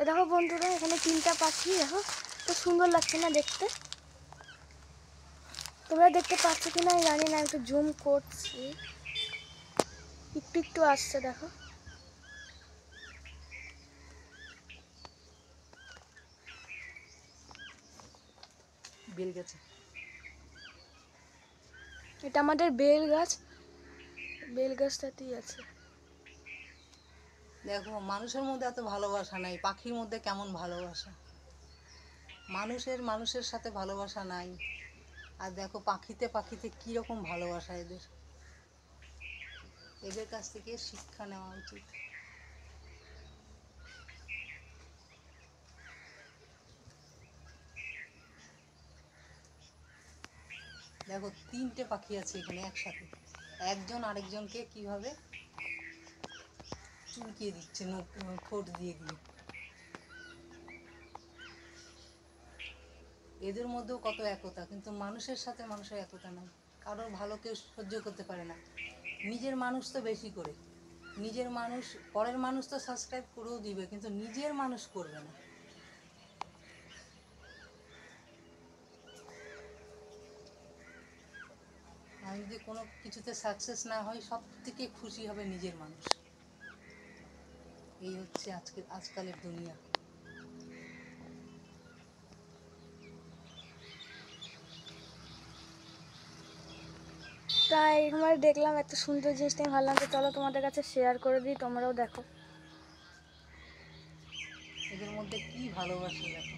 দেখো বন্ধুরা, এখানে 3টা পাখি, দেখো তো সুন্দর লাগছে না দেখতে। তোমরা দেখতে পাচ্ছ কিনা জানি না, একটু জুম করছি, একটু একটু আসছে দেখো। বেল গাছে, এটা আমাদের বেল গাছ, বেল গাছটাতেই আছে। দেখো মানুষের মধ্যে এত ভালোবাসা নাই, পাখির মধ্যে কেমন ভালোবাসা। মানুষের সাথে ভালোবাসা নাই, আর দেখো পাখিতে পাখিতে কীরকম ভালোবাসা এদের। এদের কাছ থেকে শিক্ষা নেওয়া উচিত। দেখো 3টে পাখি আছে এখানে একসাথে, একজন আরেকজনকে কিভাবে চুলকিয়ে দিচ্ছে ঠোঁট দিয়ে দিয়ে। এদের মধ্যেও কত একতা, কিন্তু মানুষের সাথে মানুষের একতা নাই। কারোর ভালো কেউ সহ্য করতে পারে না, নিজের মানুষ তো বেশি করে। নিজের মানুষ, পরের মানুষ তো সাবস্ক্রাইব করেও দিবে, কিন্তু নিজের মানুষ করবে না। আমি যদি কোনো কিছুতে সাকসেস না হই, সব থেকে খুশি হবে নিজের মানুষ। এই হচ্ছে আজকালের দুনিয়া। তাই আমার দেখলাম এত সুন্দর জিনিসটা, আমি ভাবলাম যে চলো তোমাদের কাছে শেয়ার করে দিই, তোমরাও দেখো। এদের মধ্যে কি ভালোবাসা দেখো।